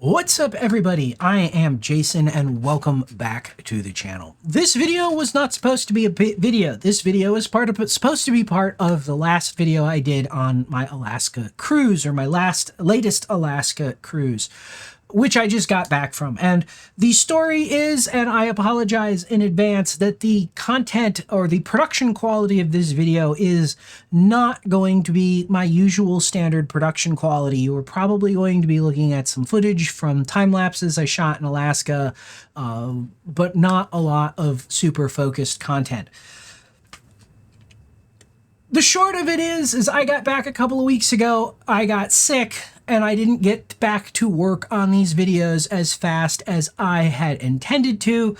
What's up, everybody? I am Jason and welcome back to the channel. This video was not supposed to be a video. This video is supposed to be part of the last video I did on my Alaska cruise, or my latest Alaska cruise, which I just got back from. And the story is, and I apologize in advance, that the content or the production quality of this video is not going to be my usual standard production quality. You are probably going to be looking at some footage from time lapses I shot in Alaska, but not a lot of super focused content. The short of it is I got back a couple of weeks ago, I got sick, and I didn't get back to work on these videos as fast as I had intended to.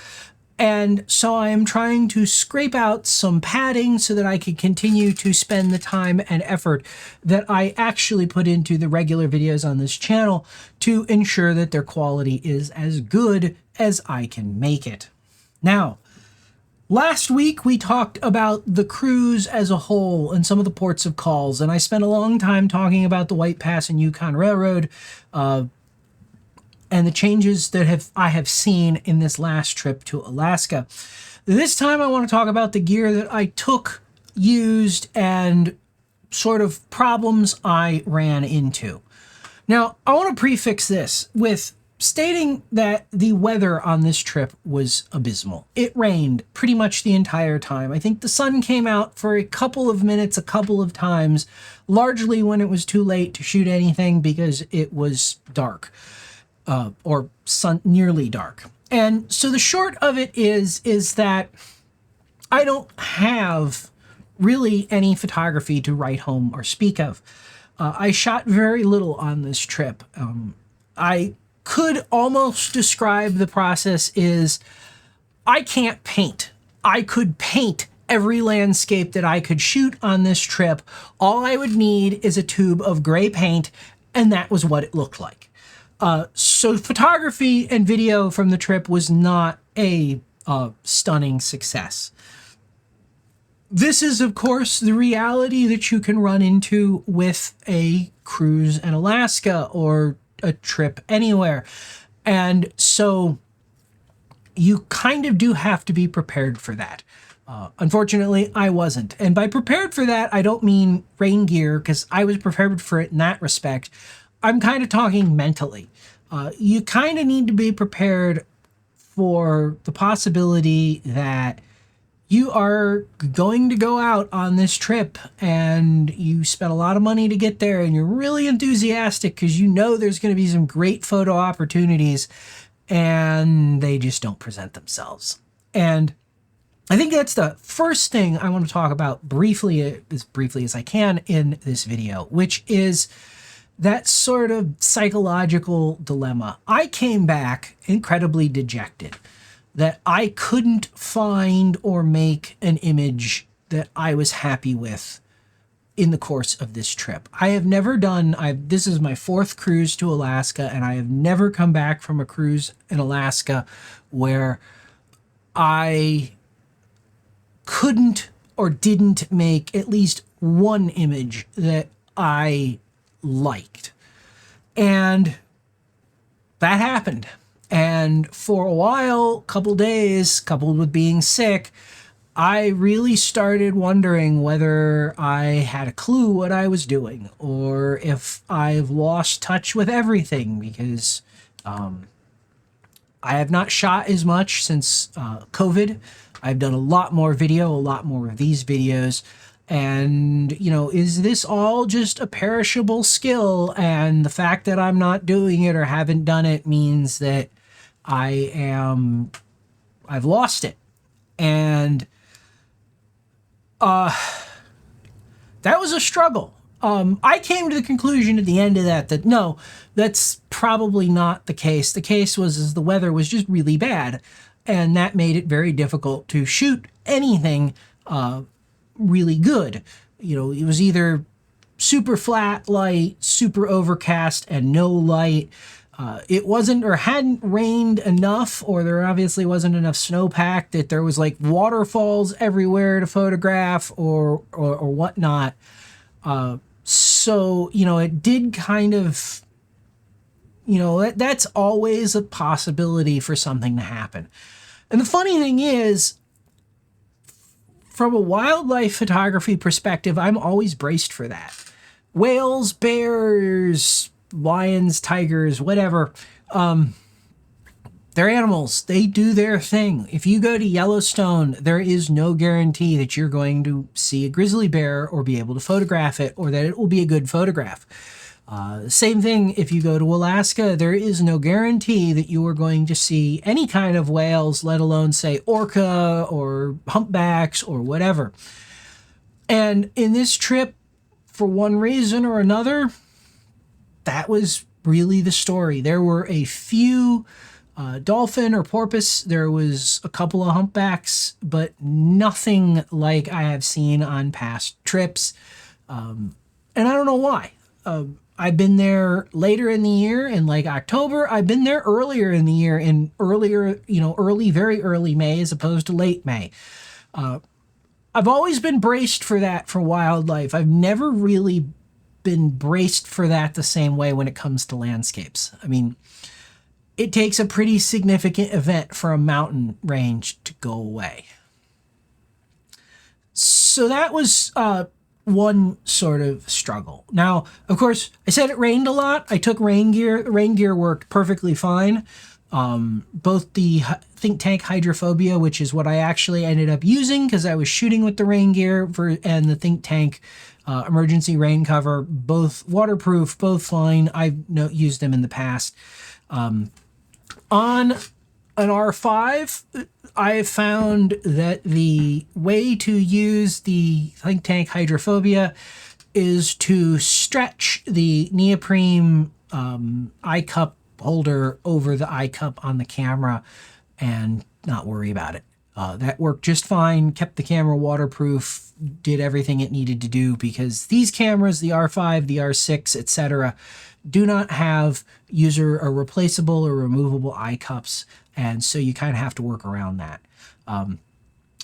And so I am trying to scrape out some padding so that I can continue to spend the time and effort that I actually put into the regular videos on this channel to ensure that their quality is as good as I can make it. Now, last week, we talked about the cruise as a whole and some of the ports of calls, and I spent a long time talking about the White Pass and Yukon Railroad and the changes that I have seen in this last trip to Alaska. This time, I want to talk about the gear that I took, used, and sort of problems I ran into. Now, I want to prefix this with stating that the weather on this trip was abysmal. It rained pretty much the entire time. I think the sun came out for a couple of minutes, a couple of times, largely when it was too late to shoot anything because it was dark, or nearly dark. And so the short of it is that I don't have really any photography to write home or speak of. I shot very little on this trip. I could almost describe the process is I can't paint. I could paint every landscape that I could shoot on this trip. All I would need is a tube of gray paint, and that was what it looked like. So photography and video from the trip was not a stunning success. This is, of course, the reality that you can run into with a cruise in Alaska or a trip anywhere. And so you kind of do have to be prepared for that. Unfortunately, I wasn't. And by prepared for that, I don't mean rain gear, because I was prepared for it in that respect. I'm kind of talking mentally. You kind of need to be prepared for the possibility that you are going to go out on this trip and you spent a lot of money to get there and you're really enthusiastic because you know there's going to be some great photo opportunities and they just don't present themselves. And I think that's the first thing I want to talk about briefly as I can in this video, which is that sort of psychological dilemma. I came back incredibly dejected that I couldn't find or make an image that I was happy with in the course of this trip. I have never done, this is my 4th cruise to Alaska, and I have never come back from a cruise in Alaska where I couldn't or didn't make at least one image that I liked. And that happened. And for a while, couple days, coupled with being sick, I really started wondering whether I had a clue what I was doing or if I've lost touch with everything, because I have not shot as much since COVID. I've done a lot more video, a lot more of these videos. And, you know, is this all just a perishable skill? And the fact that I'm not doing it or haven't done it means that I've lost it. And that was a struggle. I came to the conclusion at the end of that no, that's probably not the case. The case was the weather was just really bad, and that made it very difficult to shoot anything really good. You know, it was either super flat light, super overcast, and no light. It wasn't or hadn't rained enough, or there obviously wasn't enough snowpack that there was like waterfalls everywhere to photograph or whatnot. So, you know, it did kind of You know, that's always a possibility for something to happen. And the funny thing is, from a wildlife photography perspective, I'm always braced for that. Whales, bears, lions, tigers, whatever. They're animals. They do their thing. If you go to Yellowstone, there is no guarantee that you're going to see a grizzly bear or be able to photograph it, or that it will be a good photograph. Same thing if you go to Alaska, there is no guarantee that you are going to see any kind of whales, let alone say orca or humpbacks or whatever. And in this trip, for one reason or another, that was really the story. There were a few dolphin or porpoise. There was a couple of humpbacks, but nothing like I have seen on past trips. And I don't know why. I've been there later in the year in like October. I've been there earlier in the year in earlier, very early May as opposed to late May. I've always been braced for that for wildlife. I've never really been braced for that the same way when it comes to landscapes. I mean, it takes a pretty significant event for a mountain range to go away. So that was one sort of struggle. Now, of course, I said it rained a lot. I took rain gear. The rain gear worked perfectly fine. Both the Think Tank Hydrophobia, which is what I actually ended up using because I was shooting with the rain gear, and the Think Tank emergency rain cover, both waterproof, both fine. I've used them in the past. On an R5, I have found that the way to use the Think Tank Hydrophobia is to stretch the neoprene eye cup holder over the eye cup on the camera and not worry about it. That worked just fine, kept the camera waterproof, did everything it needed to do, because these cameras, the R5, the R6, etc., do not have user or replaceable or removable eye cups, and so you kind of have to work around that.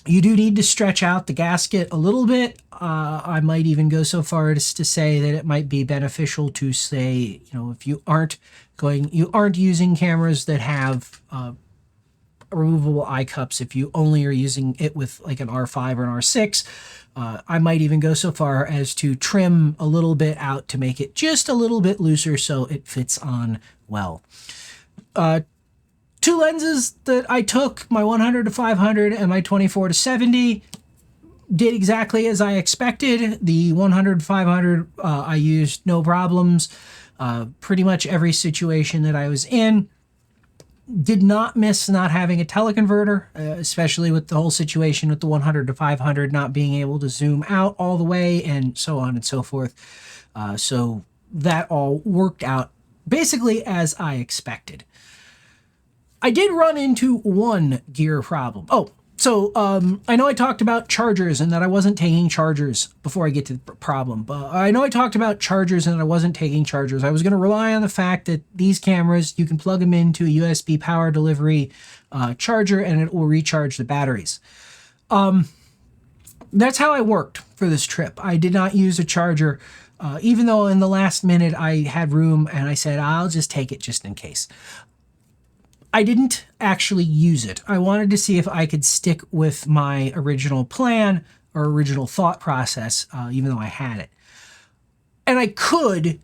You do need to stretch out the gasket a little bit. I might even go so far as to say that it might be beneficial to say, if you aren't using cameras that have removable eye cups, if you only are using it with like an R5 or an R6, I might even go so far as to trim a little bit out to make it just a little bit looser so it fits on well. Two lenses that I took, my 100 to 500 and my 24 to 70, did exactly as I expected. The 100 to 500 I used no problems. Pretty much every situation that I was in. Did not miss not having a teleconverter, especially with the whole situation with the 100 to 500 not being able to zoom out all the way and so on and so forth. So that all worked out basically as I expected. I did run into one gear problem. So I know I talked about chargers and that I wasn't taking chargers before I get to the problem. But I know I talked about chargers and that I wasn't taking chargers. I was going to rely on the fact that these cameras, you can plug them into a USB power delivery charger and it will recharge the batteries. That's how I worked for this trip. I did not use a charger, even though in the last minute I had room and I said, I'll just take it just in case. I didn't actually use it. I wanted to see if I could stick with my original plan or original thought process, even though I had it. And I could,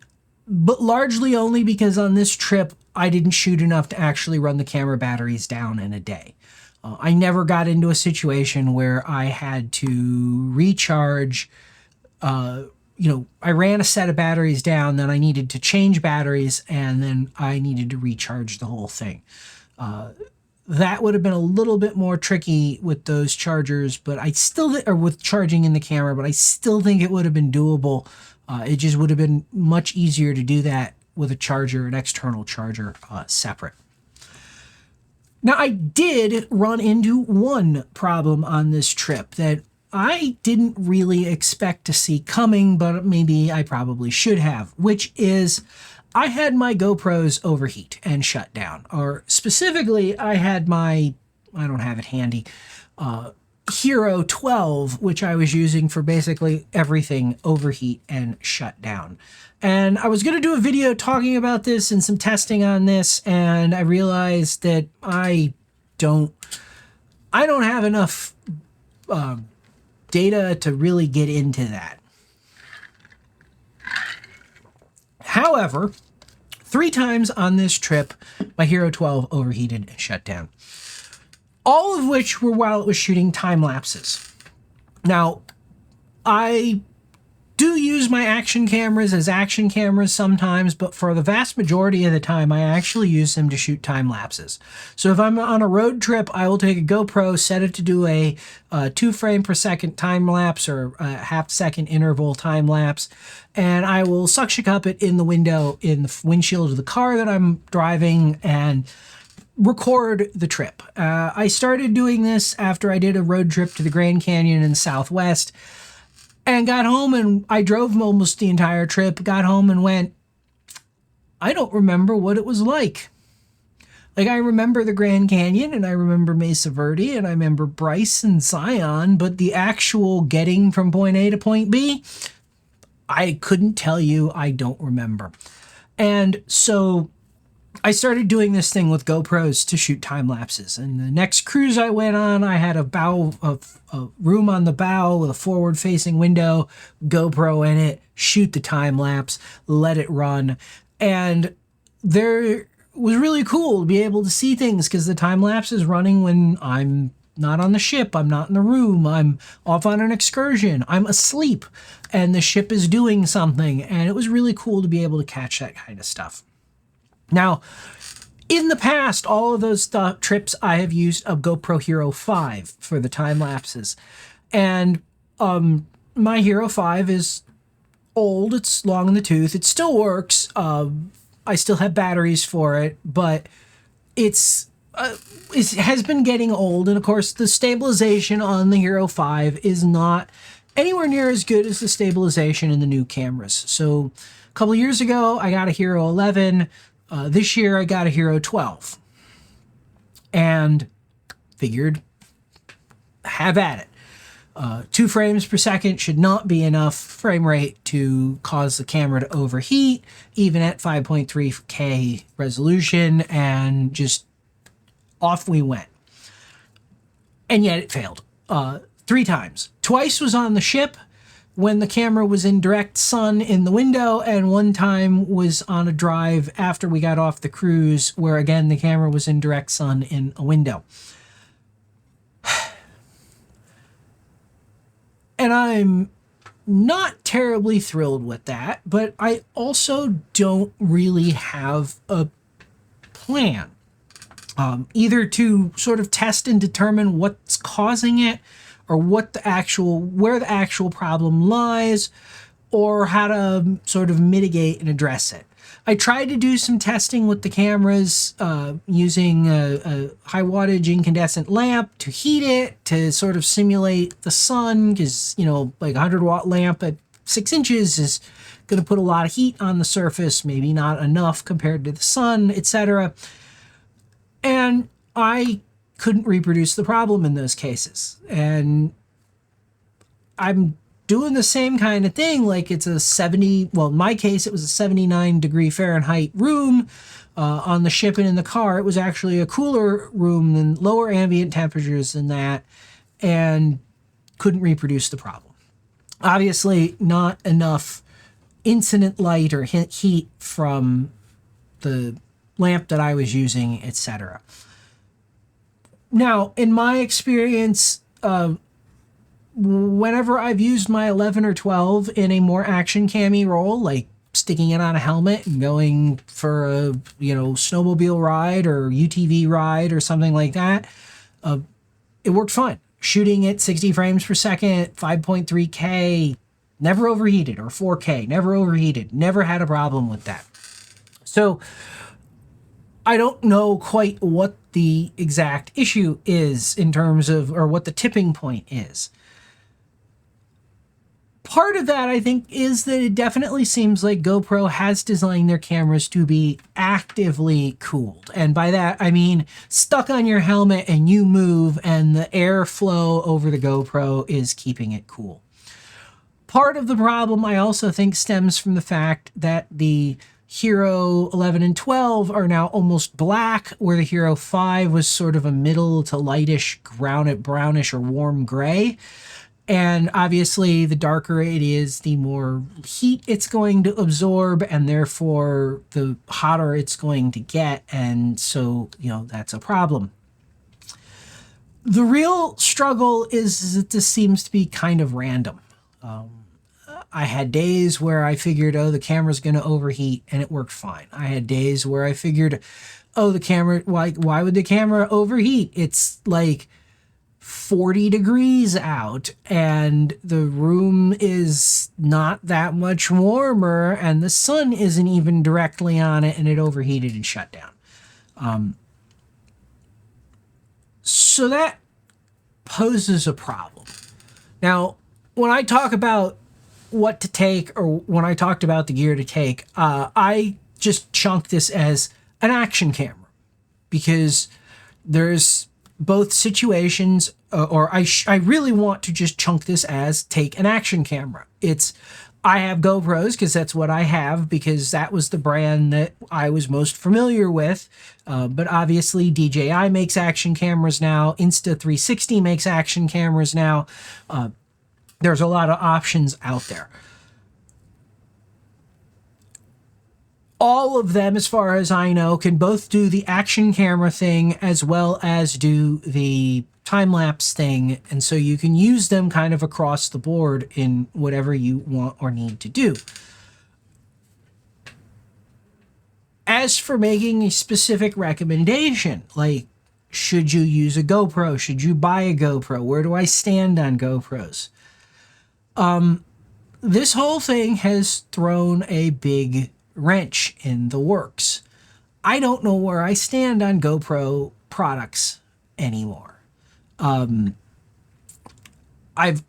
but largely only because on this trip, I didn't shoot enough to actually run the camera batteries down in a day. I never got into a situation where I had to recharge. I ran a set of batteries down, then I needed to change batteries, and then I needed to recharge the whole thing. That would have been a little bit more tricky with those chargers, but or with charging in the camera, but I still think it would have been doable. It just would have been much easier to do that with a charger, an external charger, separate. Now, I did run into one problem on this trip that I didn't really expect to see coming, but maybe I probably should have, which is I had my GoPros overheat and shut down. Or specifically, I don't have it handy, Hero 12, which I was using for basically everything overheat and shut down. And I was going to do a video talking about this and some testing on this, and I realized that I don't have enough data to really get into that. However, 3 times on this trip, my Hero 12 overheated and shut down. All of which were while it was shooting time lapses. Now, I do use my action cameras as action cameras sometimes, but for the vast majority of the time, I actually use them to shoot time lapses. So if I'm on a road trip, I will take a GoPro, set it to do a 2 frame per second time lapse or a half-second interval time lapse, and I will suction cup it in the window, in the windshield of the car that I'm driving, and record the trip. I started doing this after I did a road trip to the Grand Canyon in the Southwest, and got home, and I drove almost the entire trip, got home and went, I don't remember what it was like. Like, I remember the Grand Canyon, and I remember Mesa Verde, and I remember Bryce and Zion, but the actual getting from point A to point B, I couldn't tell you. I don't remember. And so I started doing this thing with GoPros to shoot time lapses. And the next cruise I went on, I had a room on the bow with a forward facing window, GoPro in it, shoot the time lapse, let it run. And there was really cool to be able to see things because the time lapse is running when I'm not on the ship, I'm not in the room, I'm off on an excursion, I'm asleep, and the ship is doing something. And it was really cool to be able to catch that kind of stuff. Now, in the past, all of those trips, I have used a GoPro Hero 5 for the time lapses. And my Hero 5 is old, it's long in the tooth, it still works. I still have batteries for it, but it has been getting old. And of course, the stabilization on the Hero 5 is not anywhere near as good as the stabilization in the new cameras. So a couple of years ago, I got a Hero 11. This year I got a Hero 12 and figured have at it. 2 frames per second should not be enough frame rate to cause the camera to overheat, even at 5.3K resolution, and just off we went. And yet it failed 3 times. Twice was on the ship when the camera was in direct sun in the window, and 1 time was on a drive after we got off the cruise where, again, the camera was in direct sun in a window. And I'm not terribly thrilled with that, but I also don't really have a plan. Either to sort of test and determine what's causing it, or where the actual problem lies, or how to sort of mitigate and address it. I tried to do some testing with the cameras using a high wattage incandescent lamp to heat it, to sort of simulate the sun, because, you know, like a 100-watt lamp at 6 inches is going to put a lot of heat on the surface, maybe not enough compared to the sun, etc. And I couldn't reproduce the problem in those cases. And I'm doing the same kind of thing, like it's a 70, well, in my case, it was a 79 degree Fahrenheit room. On the ship and in the car, it was actually a cooler room than lower ambient temperatures than that, and couldn't reproduce the problem. Obviously, not enough incident light or heat from the lamp that I was using, etc. Now, in my experience, whenever I've used my 11 or 12 in a more action cammy role, like sticking it on a helmet and going for a, snowmobile ride or UTV ride or something like that, it worked fine. Shooting at 60 frames per second, 5.3K, never overheated, or 4K, never overheated, never had a problem with that. So I don't know quite what the exact issue is in terms of, or what the tipping point is. Part of that, I think, is that it definitely seems like GoPro has designed their cameras to be actively cooled. And by that, I mean stuck on your helmet and you move and the airflow over the GoPro is keeping it cool. Part of the problem, I also think, stems from the fact that the Hero 11 and 12 are now almost black, where the Hero 5 was sort of a middle to lightish, brownish or warm gray. And obviously, the darker it is, the more heat it's going to absorb, and therefore the hotter it's going to get. And so, you know, that's a problem. The real struggle is that this seems to be kind of random. I had days where I figured, oh, the camera's going to overheat, and it worked fine. I had days where I figured, oh, the camera, why would the camera overheat? It's like 40 degrees out and the room is not that much warmer and the sun isn't even directly on it, and it overheated and shut down. So that poses a problem. Now, when I talk about what to take, or when I talked about the gear to take, I just chunk this as an action camera, because there's both situations, or I really want to just chunk this as take an action camera. I have GoPros because that's what I have, because that was the brand that I was most familiar with. But obviously DJI makes action cameras now. Insta360 makes action cameras now. There's a lot of options out there. All of them, as far as I know, can both do the action camera thing as well as do the time-lapse thing. And so you can use them kind of across the board in whatever you want or need to do. As for making a specific recommendation, like, should you use a GoPro? Should you buy a GoPro? Where do I stand on GoPros? This whole thing has thrown a big wrench in the works. I don't know where I stand on GoPro products anymore. I've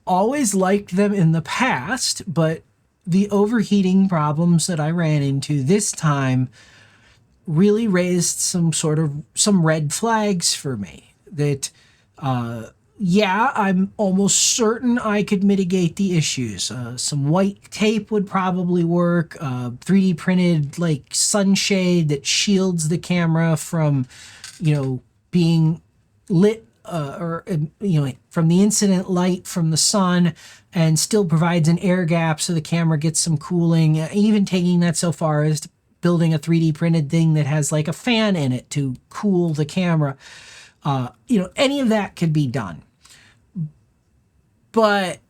always liked them in the past, but the overheating problems that I ran into this time really raised some red flags for me that, yeah, I'm almost certain I could mitigate the issues. Some white tape would probably work. 3D printed like sunshade that shields the camera from, being lit or from the incident light from the sun, and still provides an air gap so the camera gets some cooling. Even taking that so far as to building a 3D printed thing that has like a fan in it to cool the camera. Any of that could be done. But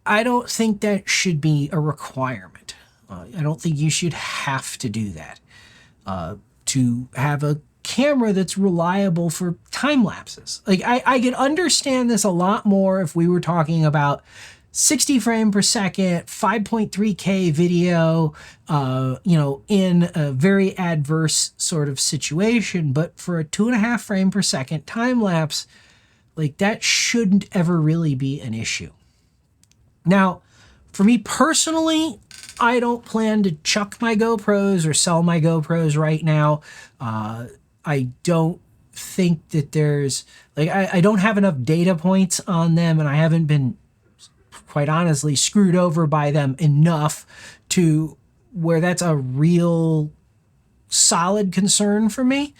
I don't think that should be a requirement. I don't think you should have to do that to have a camera that's reliable for time lapses. Like, I could understand this a lot more if we were talking about 60 frame per second, 5.3K video, in a very adverse sort of situation. But for a 2.5 frame per second time lapse, like, that shouldn't ever really be an issue. Now, for me personally, I don't plan to chuck my GoPros or sell my GoPros right now. I don't think that there's, I don't have enough data points on them, and I haven't been, quite honestly, screwed over by them enough to where that's a real solid concern for me.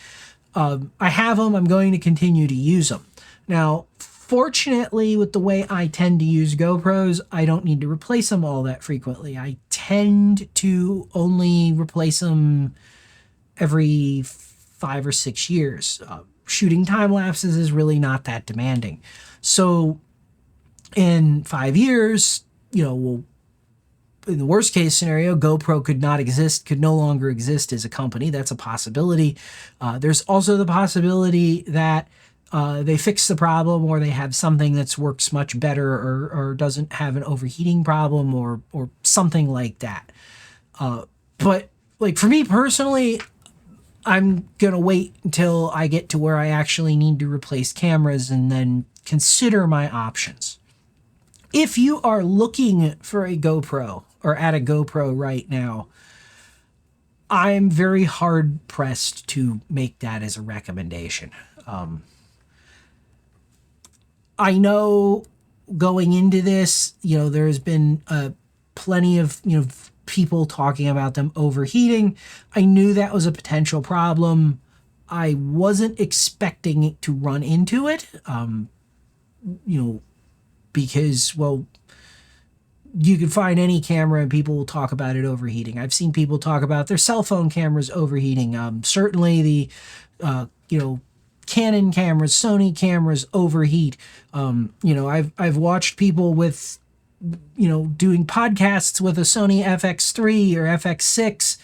I have them. I'm going to continue to use them. Now, fortunately, with the way I tend to use GoPros, I don't need to replace them all that frequently. I tend to only replace them every 5 or 6 years. Shooting time lapses is really not that demanding. So in 5 years, in the worst case scenario, GoPro could no longer exist as a company. That's a possibility. There's also the possibility that they fix the problem, or they have something that works much better, or doesn't have an overheating problem, or something like that. But like, for me personally, I'm gonna wait until I get to where I actually need to replace cameras and then consider my options. if you are looking for a GoPro or at a GoPro right now, I'm very hard pressed to make that as a recommendation. I know going into this, there's been plenty of, people talking about them overheating. I knew that was a potential problem. I wasn't expecting it to run into it, because, well, you can find any camera and people will talk about it overheating. I've seen people talk about their cell phone cameras overheating. Certainly the, Canon cameras, Sony cameras overheat. I've watched people with, doing podcasts with a Sony FX3 or FX6,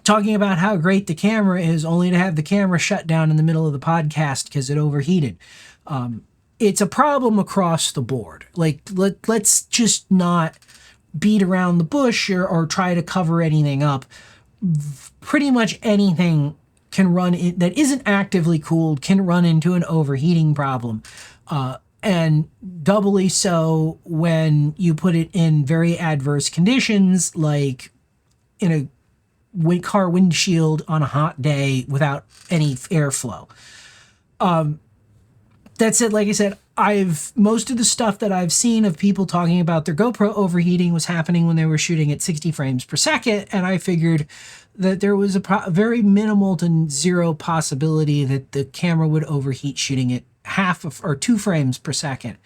talking about how great the camera is, only to have the camera shut down in the middle of the podcast because it overheated. It's a problem across the board. Like, let's just not beat around the bush or try to cover anything up. Pretty much anything can run that isn't actively cooled can run into an overheating problem. And doubly so when you put it in very adverse conditions, like in a car windshield on a hot day without any airflow. That said, like I said, most of the stuff that I've seen of people talking about their GoPro overheating was happening when they were shooting at 60 frames per second, and I figured that there was a very minimal to zero possibility that the camera would overheat shooting at or 2 frames per second.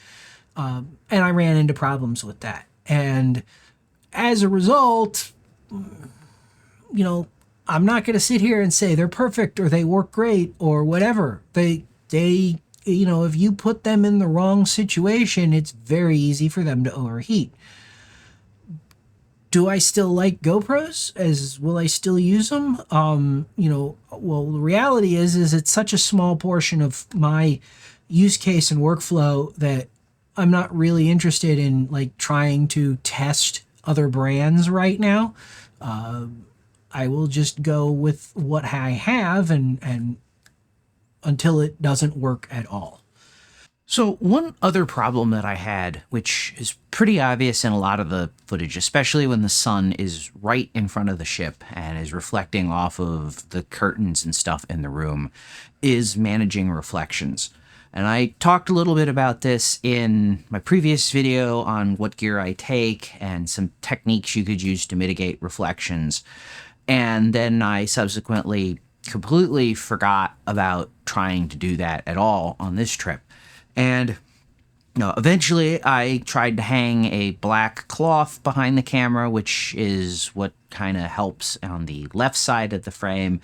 And I ran into problems with that. And as a result, I'm not going to sit here and say they're perfect or they work great or whatever. They if you put them in the wrong situation, it's very easy for them to overheat. Do I still like GoPros? Will I still use them? Well, the reality is it's such a small portion of my use case and workflow that I'm not really interested in trying to test other brands right now. I will just go with what I have and until it doesn't work at all. So one other problem that I had, which is pretty obvious in a lot of the footage, especially when the sun is right in front of the ship and is reflecting off of the curtains and stuff in the room, is managing reflections. And I talked a little bit about this in my previous video on what gear I take and some techniques you could use to mitigate reflections. And then I subsequently completely forgot about trying to do that at all on this trip. And eventually I tried to hang a black cloth behind the camera, which is what kind of helps on the left side of the frame.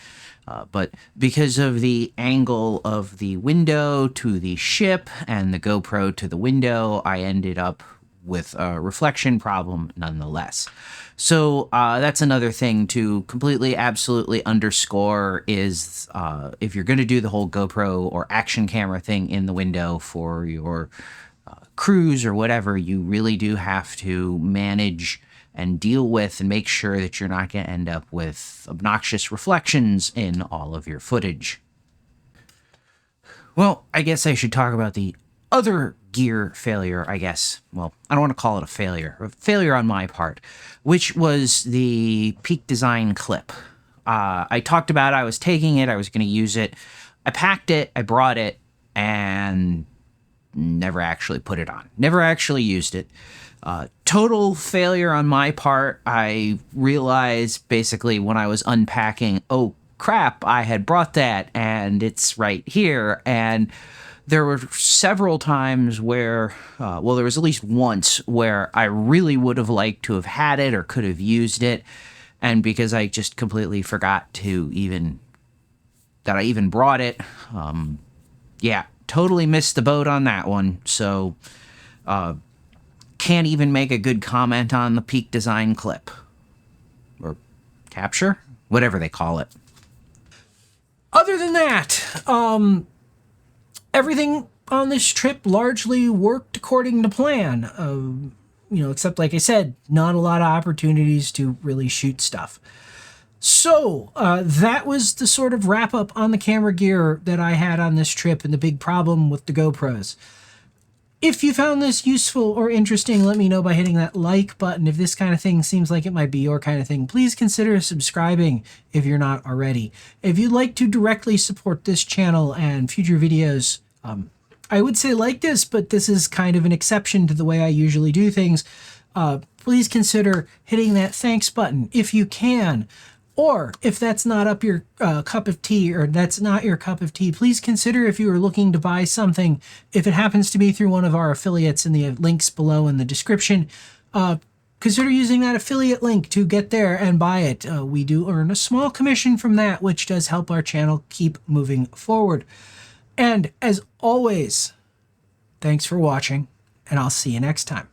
But because of the angle of the window to the ship and the GoPro to the window, I ended up with a reflection problem nonetheless. So that's another thing to completely, absolutely underscore is if you're going to do the whole GoPro or action camera thing in the window for your cruise or whatever, you really do have to manage and deal with and make sure that you're not going to end up with obnoxious reflections in all of your footage. Well, I guess I should talk about the other gear failure, I guess. Well, I don't want to call it a failure on my part, which was the Peak Design clip. I talked about I was taking it, I was going to use it. I packed it, I brought it, and never actually put it on. Never actually used it. Total failure on my part. I realized basically when I was unpacking, oh crap, I had brought that and it's right here. And there were several times where, there was at least once where I really would have liked to have had it or could have used it. And because I just completely forgot that I even brought it, totally missed the boat on that one. So, can't even make a good comment on the Peak Design clip. Or capture? Whatever they call it. Other than that, everything on this trip largely worked according to plan. Except, like I said, not a lot of opportunities to really shoot stuff. So, that was the sort of wrap up on the camera gear that I had on this trip and the big problem with the GoPros. If you found this useful or interesting, let me know by hitting that like button. If this kind of thing seems like it might be your kind of thing, please consider subscribing if you're not already. If you'd like to directly support this channel and future videos, I would say like this, but this is kind of an exception to the way I usually do things. Please consider hitting that thanks button if you can. Or if that's not up your cup of tea, or that's not your cup of tea, please consider, if you are looking to buy something, if it happens to be through one of our affiliates in the links below in the description, consider using that affiliate link to get there and buy it. We do earn a small commission from that, which does help our channel keep moving forward. And as always, thanks for watching, and I'll see you next time.